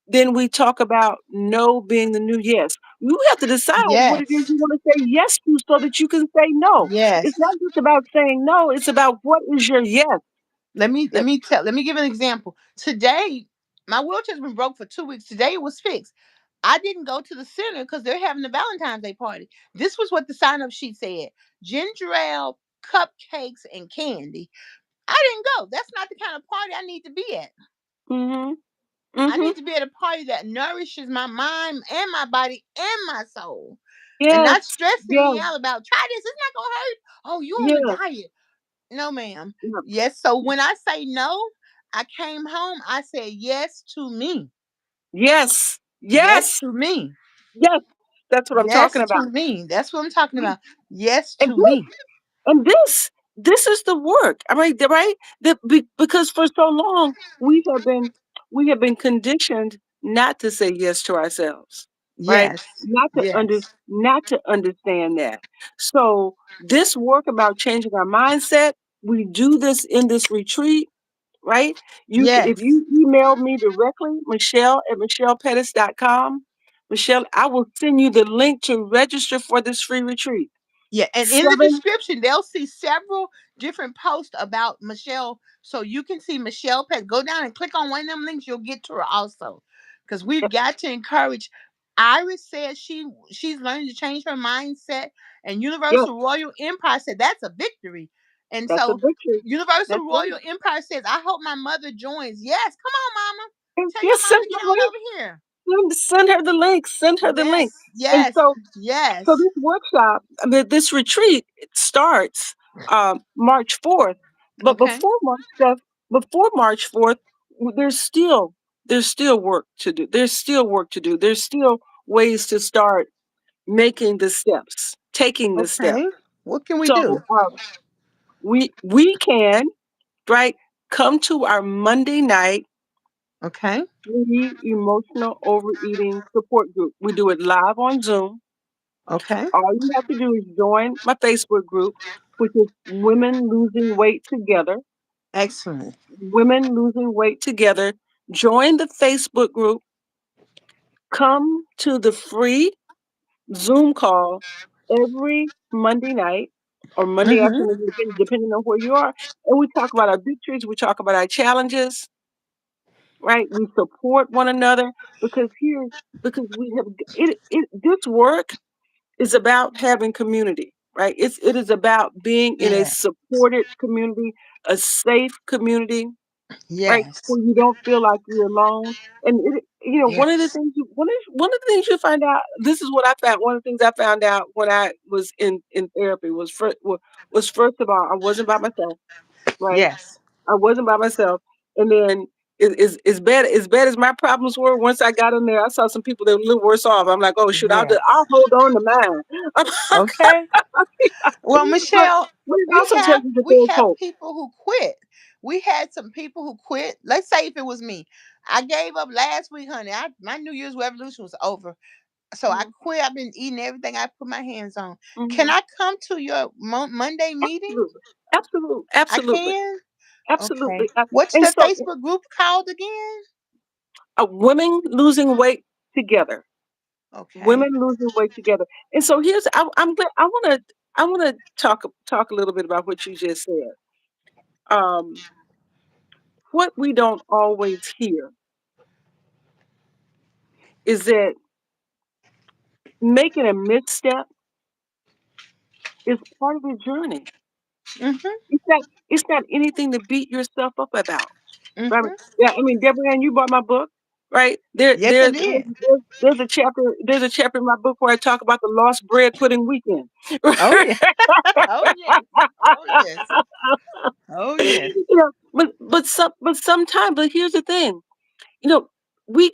Speaker 2: then we talk about no being the new yes. You have to decide what it is
Speaker 1: Yes.
Speaker 2: you want to say yes to so that you can say no.
Speaker 1: Yes.
Speaker 2: It's not just about saying no, it's about what is your yes.
Speaker 1: Let
Speaker 2: Yep.
Speaker 1: me tell. Let me give an example. Today, my wheelchair's been broke for 2 weeks. Today it was fixed. I didn't go to the center because they're having a Valentine's Day party. This was what the sign up sheet said: ginger ale, cupcakes, and candy. I didn't go. That's not the kind of party I need to be at.
Speaker 2: Mhm.
Speaker 1: I
Speaker 2: Mhm.
Speaker 1: need to be at a party that nourishes my mind and my body and my soul. And
Speaker 2: Yes.
Speaker 1: not stressing
Speaker 2: Yes.
Speaker 1: me out about try this, it's not gonna hurt. Oh, you on a
Speaker 2: Yes.
Speaker 1: diet. No, ma'am.
Speaker 2: Yeah.
Speaker 1: Yes. So when I say no, I came home, I said yes to me.
Speaker 2: Yes.
Speaker 1: Yes
Speaker 2: Yes.
Speaker 1: to me.
Speaker 2: Yes. That's what I'm talking
Speaker 1: Yes
Speaker 2: about.
Speaker 1: to me. That's what I'm talking
Speaker 2: Right.
Speaker 1: about. Yes
Speaker 2: And
Speaker 1: to me.
Speaker 2: And this is the work. I mean, right? Because for so long we have been conditioned not to say yes to ourselves, right?
Speaker 1: Yes. Yes.
Speaker 2: Not to understand that. So this work about changing our mindset, we do this in this retreat, right? If
Speaker 1: Yes.
Speaker 2: you email me directly, Michelle@michellepettis.com, Michelle, I will send you the link to register for this free retreat.
Speaker 1: Yeah, and in the
Speaker 2: Seven.
Speaker 1: description, they'll see several different posts about Michelle. So you can see Michelle Pet. Go down and click on one of them links, you'll get to her also. Because we've got to encourage. Iris said she's learning to change her mindset, and
Speaker 2: Yes,
Speaker 1: Universal Royal Empire said that's a victory. And
Speaker 2: that's a
Speaker 1: so
Speaker 2: victory.
Speaker 1: Universal
Speaker 2: That's right.
Speaker 1: Royal Empire says, I hope my mother joins. Yes, come on, mama.
Speaker 2: And
Speaker 1: Tell your
Speaker 2: just
Speaker 1: mama
Speaker 2: send
Speaker 1: to
Speaker 2: the
Speaker 1: get on
Speaker 2: link.
Speaker 1: over here.
Speaker 2: Send her the link. Send her the
Speaker 1: Yes,
Speaker 2: link. And
Speaker 1: yes,
Speaker 2: so
Speaker 1: yes.
Speaker 2: this workshop, I mean, this retreat, it starts March 4th. But
Speaker 1: Okay.
Speaker 2: before March 4th, there's still work to do. There's still work to do. There's still ways to start making the steps, taking the steps.
Speaker 1: Okay. What can we
Speaker 2: So
Speaker 1: do?
Speaker 2: we can, right, come to our Monday night
Speaker 1: Okay.
Speaker 2: free emotional overeating support group. We do it live on Zoom.
Speaker 1: Okay.
Speaker 2: All you have to do is join my Facebook group, which is Women Losing Weight Together.
Speaker 1: Excellent.
Speaker 2: Women Losing Weight Together. Join the Facebook group. Come to the free Zoom call every Monday night or Monday
Speaker 1: Mm-hmm.
Speaker 2: afternoon, depending on where you are. And we talk about our victories. We talk about our challenges, right? We support one another because because we have this work is about having community, right? It is about being in a
Speaker 1: Yeah.
Speaker 2: supported community, a safe community, right?
Speaker 1: Yes.
Speaker 2: Where you don't feel like you're alone. And
Speaker 1: Yes.
Speaker 2: one of the things you find out. This is what I found. One of the things I found out when I was in therapy was first of all, I wasn't by myself, right?
Speaker 1: Yes.
Speaker 2: I wasn't by myself. And then as bad as my problems were, once I got in there, I saw some people that were a little worse off. I'm like, oh shoot,
Speaker 1: Yes.
Speaker 2: I'll hold on to mine.
Speaker 1: Okay. Well,
Speaker 2: but
Speaker 1: Michelle,
Speaker 2: but it also tells you that
Speaker 1: we
Speaker 2: there's
Speaker 1: have
Speaker 2: hope.
Speaker 1: people who quit. We had some people who quit. Let's say if it was me, I gave up last week, honey. My New Year's revolution was over, so I
Speaker 2: Mhm,
Speaker 1: quit. I've been eating everything I put my hands on. Can
Speaker 2: mhm.
Speaker 1: I come to your Monday meeting?
Speaker 2: Absolutely, absolutely,
Speaker 1: I
Speaker 2: absolutely,
Speaker 1: can. Okay.
Speaker 2: absolutely.
Speaker 1: What's
Speaker 2: And
Speaker 1: the
Speaker 2: so,
Speaker 1: Facebook group called again?
Speaker 2: women losing weight together,
Speaker 1: Okay.
Speaker 2: women losing weight together. And so I want to talk a little bit about what you just said. Um, what we don't always hear is that making a misstep is part of the journey.
Speaker 1: Mhm.
Speaker 2: It's not anything to beat yourself up about. Right?
Speaker 1: Mhm.
Speaker 2: Yeah, I mean, Debra Ann, you bought my book, right?
Speaker 1: Yes, I did.
Speaker 2: There's a chapter in my book where I talk about the lost bread pudding weekend.
Speaker 1: Oh yeah. Oh yes. Oh yes. Oh yes.
Speaker 2: But here's the thing, you know, we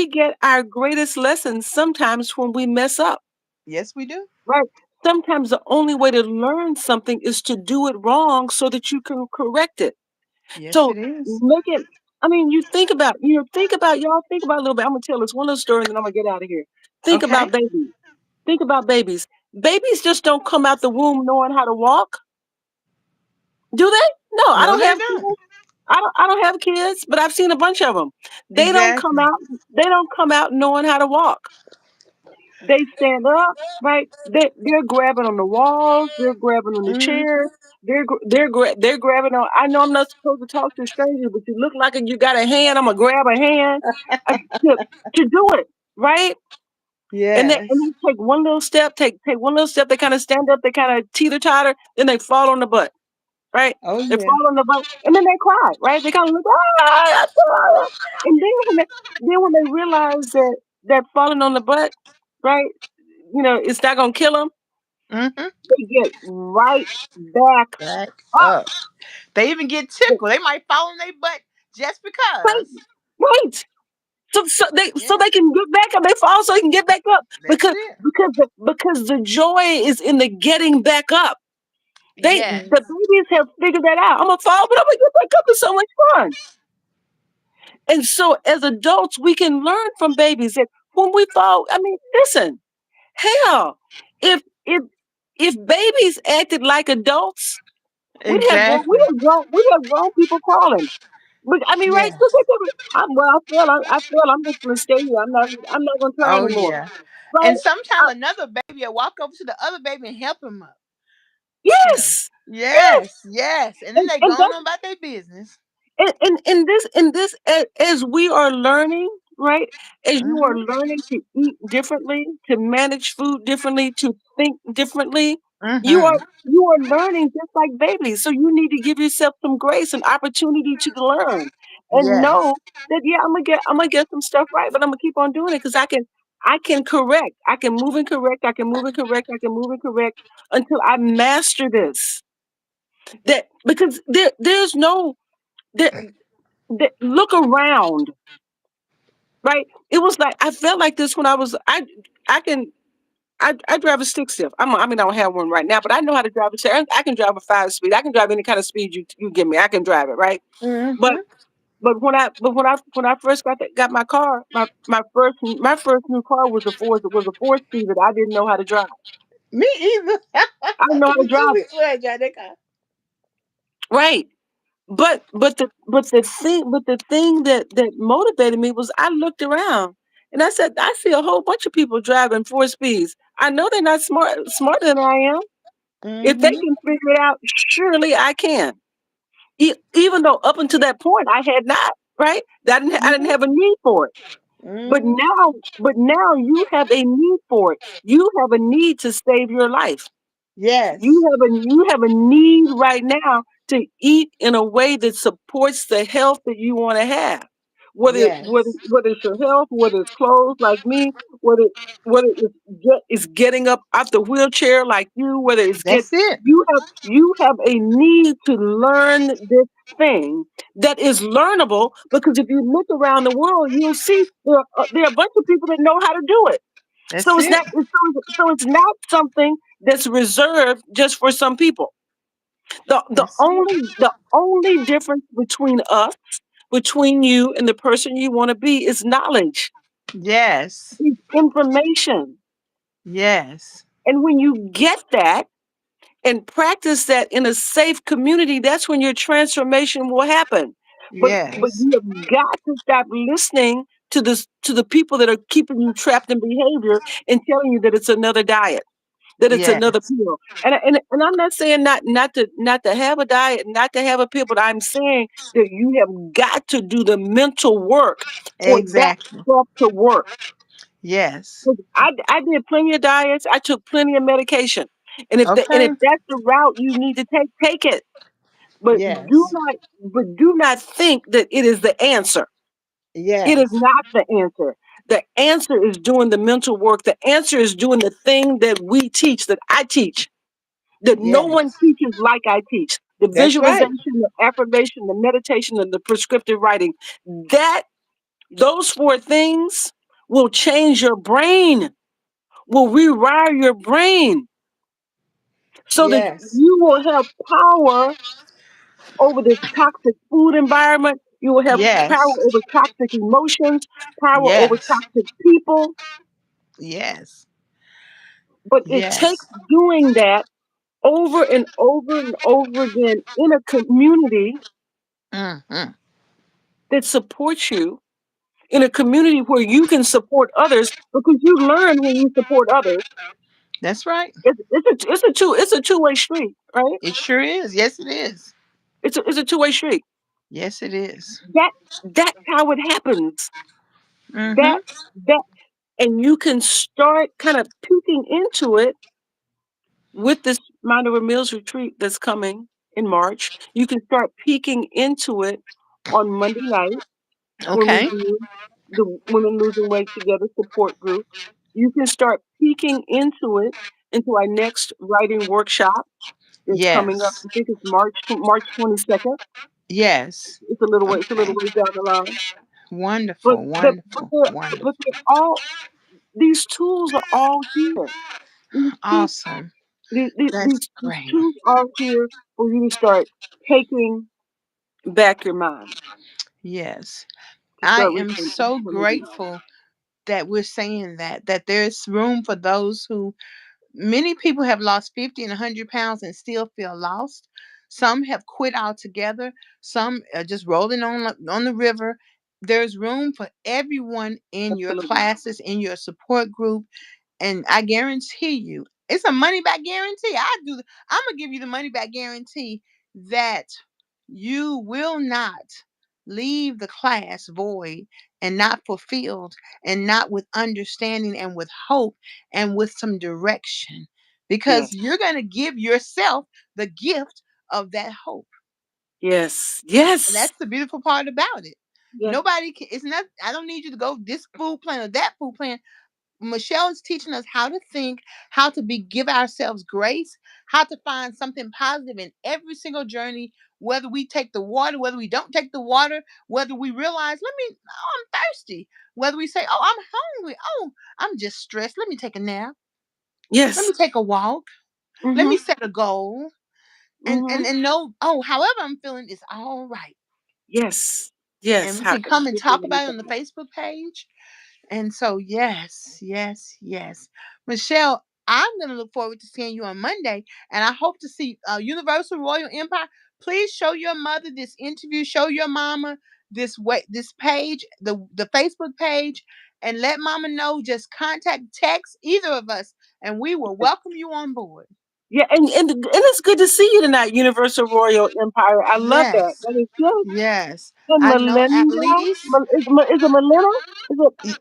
Speaker 2: get our greatest lessons sometimes when we mess up,
Speaker 1: Yes, we do.
Speaker 2: right? Sometimes the only way to learn something is to do it wrong so that you can correct it.
Speaker 1: Yes,
Speaker 2: So
Speaker 1: it is.
Speaker 2: make it. I mean, y'all think about a little bit. I'm gonna tell this one little story, and then I'm gonna get out of here. Think
Speaker 1: Okay.
Speaker 2: about babies. Think about babies. Babies just don't come out the womb knowing how to walk, do they? No, I
Speaker 1: No,
Speaker 2: don't
Speaker 1: they
Speaker 2: have
Speaker 1: don't.
Speaker 2: kids. I don't have kids, but I've seen a bunch of them. They don't come
Speaker 1: Exactly.
Speaker 2: out. They don't come out knowing how to walk. They stand up, right? They're grabbing on the walls. They're grabbing on the
Speaker 1: Hmm.
Speaker 2: chairs. They're grabbing on. I know I'm not supposed to talk to strangers, but you look like you got a hand. I'm gonna grab a hand uh, to to do it, right? And
Speaker 1: Yes.
Speaker 2: they take one little step. Take one little step. They kind of stand up. They kind of teeter totter. Then they fall on the butt, right?
Speaker 1: Oh
Speaker 2: They
Speaker 1: yeah.
Speaker 2: fall on the butt, and then they cry, right? They kind of look, And then when they realize that falling on the butt, right? It's not gonna kill them.
Speaker 1: Mm-hmm.
Speaker 2: They get right back
Speaker 1: Back
Speaker 2: up.
Speaker 1: up. They even get tickled. They might fall on their butt just
Speaker 2: Right,
Speaker 1: because.
Speaker 2: right. So they
Speaker 1: Yeah,
Speaker 2: can get back up. They fall so they can get back up
Speaker 1: that's
Speaker 2: because
Speaker 1: it.
Speaker 2: the joy is in the getting back up.
Speaker 1: Yes.
Speaker 2: The babies have figured that out. I'm gonna fall, but I'm gonna get back up. It's so much fun. And so as adults, we can learn from babies that when we fall, I mean, listen, hell, if if if babies acted like adults,
Speaker 1: Exactly.
Speaker 2: we'd have grown people crawling. But I mean, right?
Speaker 1: Yes.
Speaker 2: I fell. I'm just gonna stay here. I'm not gonna try
Speaker 1: Oh
Speaker 2: anymore.
Speaker 1: yeah. And
Speaker 2: Right?
Speaker 1: sometimes another baby will walk over to the other baby and help him up. You know.
Speaker 2: Yes, yes.
Speaker 1: Yes, yes. And then
Speaker 2: And
Speaker 1: they
Speaker 2: and
Speaker 1: going
Speaker 2: that's
Speaker 1: on about their business.
Speaker 2: in this as we are learning, right? As you are
Speaker 1: Mm-hmm.
Speaker 2: learning to eat differently, to manage food differently, to think differently, you are
Speaker 1: Mm-hmm.
Speaker 2: you are learning just like babies. So you need to give yourself some grace and opportunity to learn and
Speaker 1: Yes.
Speaker 2: know that yeah, I'm gonna get some stuff right, but I'm gonna keep on doing it because I can correct. I can move and correct. I can move and correct. I can move and correct until I master this. That because there's no there, look around, right? It was like I felt like this when I can I drive a stick shift. I mean I don't have one right now, but I know how to drive a stick. I can drive a 5 speed. I can drive any kind of speed you give me. I can drive it, right? But
Speaker 1: Mm-hmm.
Speaker 2: when I first got my car, my first new car was a 4 speed that I didn't know how to drive.
Speaker 1: Me either.
Speaker 2: I didn't know how to
Speaker 1: Me too.
Speaker 2: drive
Speaker 1: We
Speaker 2: it,
Speaker 1: swear, John. They got.
Speaker 2: right? But the thing that motivated me was I looked around and I said, I see a whole bunch of people driving 4 speeds. I know they're not smarter than I am. If they
Speaker 1: Mm-hmm.
Speaker 2: can figure it out, surely I can. Even though up until that point I had not, right? I didn't have a need for it. But
Speaker 1: Mm-hmm.
Speaker 2: now you have a need for it. You have a need to save your life.
Speaker 1: Yes.
Speaker 2: You have a need right now to eat in a way that supports the health that you want to have.
Speaker 1: Yes.
Speaker 2: Whether it's your health, whether it's clothes like me, whether it's getting up out the wheelchair like you, whether it's get
Speaker 1: That's it.
Speaker 2: you have a need to learn this thing that is learnable because if you look around the world, you'll see there are a bunch of people that know how to do it.
Speaker 1: That's it.
Speaker 2: So it's not something that's reserved just for some people. The
Speaker 1: That's
Speaker 2: only
Speaker 1: it.
Speaker 2: the only difference between you and the person you want to be is knowledge,
Speaker 1: Yes.
Speaker 2: is information.
Speaker 1: Yes.
Speaker 2: And when you get that and practice that in a safe community, that's when your transformation will happen. But
Speaker 1: Yes.
Speaker 2: you have got to stop listening to the people that are keeping you trapped in behavior and telling you that it's another diet, that it's another
Speaker 1: Yes.
Speaker 2: pill. And I'm not saying not to have a diet, not to have a pill, but I'm saying that you have got to do the mental work for that
Speaker 1: Exactly.
Speaker 2: stuff to work.
Speaker 1: Yes.
Speaker 2: 'Cause I did plenty of diets. I took plenty of medication. And if
Speaker 1: Okay.
Speaker 2: that's the route you need to take it. But do
Speaker 1: Yes.
Speaker 2: not but do not think that it is the answer. It is
Speaker 1: Yes.
Speaker 2: not the answer. The answer is doing the mental work. The answer is doing the thing that we teach, that I teach, that no one
Speaker 1: Yes.
Speaker 2: teaches like I teach. The
Speaker 1: That's right.
Speaker 2: visualization, the affirmation, the meditation, and the prescriptive writing. That those four things will change your brain, will rewire your brain so that
Speaker 1: Yes.
Speaker 2: you will have power over this toxic food environment. You will have power
Speaker 1: Yes.
Speaker 2: over toxic emotions, power over
Speaker 1: Yes.
Speaker 2: toxic people.
Speaker 1: Yes.
Speaker 2: But it
Speaker 1: Yes.
Speaker 2: takes doing that over and over and over again in a community
Speaker 1: Mm-hmm.
Speaker 2: that supports you, in a community where you can support others because you learn when you support others.
Speaker 1: That's right.
Speaker 2: It's a two-way street, right?
Speaker 1: It sure is. Yes, it is.
Speaker 2: It's a two-way street.
Speaker 1: Yes, it is.
Speaker 2: That that's how it happens. That
Speaker 1: Mm-hmm.
Speaker 2: that and you can start kind of peeking into it with this Mind Over Meals retreat that's coming in March. You can start peeking into it on Monday night. when we
Speaker 1: Okay.
Speaker 2: do the Women Losing Weight Together support group. You can start peeking into our next writing workshop that's coming up.
Speaker 1: Yes.
Speaker 2: I think it's March 22nd.
Speaker 1: Yes.
Speaker 2: It's a little way. It's a little
Speaker 1: Okay.
Speaker 2: ways down the line. But
Speaker 1: Wonderful.
Speaker 2: but but
Speaker 1: Wonderful.
Speaker 2: they're but
Speaker 1: Wonderful.
Speaker 2: they're all these tools are all here. These tools
Speaker 1: Awesome.
Speaker 2: these
Speaker 1: That's
Speaker 2: these
Speaker 1: great.
Speaker 2: tools are here for you to start taking back your mind.
Speaker 1: Yes.
Speaker 2: To
Speaker 1: I
Speaker 2: start
Speaker 1: am so
Speaker 2: reclaiming your mind.
Speaker 1: grateful that we're saying that there's room for those who, many people have lost 50 and 100 pounds and still feel lost. Some have quit altogether. Some are just rolling on the river. There's room for everyone in your
Speaker 2: Absolutely.
Speaker 1: classes, in your support group, and I guarantee you, it's a money back guarantee. I'm gonna give you the money back guarantee that you will not leave the class void and not fulfilled and not with understanding and with hope and with some direction, because
Speaker 2: Yes.
Speaker 1: you're going to give yourself the gift of that hope.
Speaker 2: Yes.
Speaker 1: And
Speaker 2: Yes.
Speaker 1: that's the beautiful part about it.
Speaker 2: Yes.
Speaker 1: Nobody can, it's not, I don't need you to go this food plan or that food plan. Michelle is teaching us how to think, how to give ourselves grace, how to find something positive in every single journey, whether we take the water, whether we don't take the water, whether we realize, I'm thirsty, whether we say, oh, I'm hungry, oh, I'm just stressed, let me take a nap, let me
Speaker 2: Yes.
Speaker 1: take a walk, let me
Speaker 2: Mhm.
Speaker 1: set a goal, and
Speaker 2: Mhm.
Speaker 1: know, oh, however I'm feeling is all right.
Speaker 2: Yes.
Speaker 1: And
Speaker 2: Yes.
Speaker 1: we
Speaker 2: How
Speaker 1: can come and talk
Speaker 2: everything
Speaker 1: about
Speaker 2: is
Speaker 1: it on the
Speaker 2: happening.
Speaker 1: Facebook page. And so, yes, yes, yes. Michelle, I'm going to look forward to seeing you on Monday. And I hope to see Universal Royal Empire. Please show your mother this interview, show your mama this page, the Facebook page, and let mama know. Just contact, text either of us, and we will welcome you on board.
Speaker 2: Yeah, and it's good to see you tonight, Universal Royal Empire. I love that.
Speaker 1: Yes,
Speaker 2: That is good.
Speaker 1: yes.
Speaker 2: And
Speaker 1: I know
Speaker 2: Melinda,
Speaker 1: Alice.
Speaker 2: Is it Melinda? Is it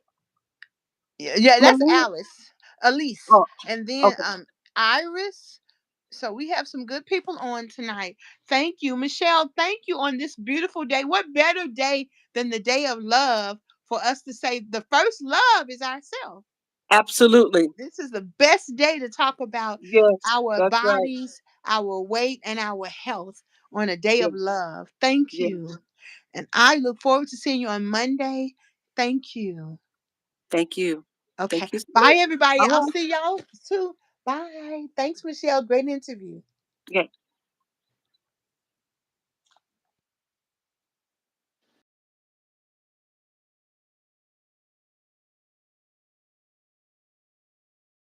Speaker 1: Yeah, that's
Speaker 2: Melinda?
Speaker 1: Alice, Elise,
Speaker 2: Oh,
Speaker 1: and then
Speaker 2: okay.
Speaker 1: Iris. So we have some good people on tonight. Thank you, Michelle. Thank you on this beautiful day. What better day than the day of love for us to say the first love is ourselves?
Speaker 2: Absolutely.
Speaker 1: This is the best day to talk about
Speaker 2: Yes,
Speaker 1: our
Speaker 2: that's right.
Speaker 1: bodies, our weight, and our health on a day
Speaker 2: Yes,
Speaker 1: of love. Thank
Speaker 2: yes.
Speaker 1: you. And I look forward to seeing you on Monday. Thank you.
Speaker 2: Thank you.
Speaker 1: Okay.
Speaker 2: Thank you so
Speaker 1: Bye,
Speaker 2: much.
Speaker 1: everybody.
Speaker 2: All
Speaker 1: I'll
Speaker 2: right.
Speaker 1: see y'all too. Bye. Thanks, Michelle. Great interview.
Speaker 2: Okay.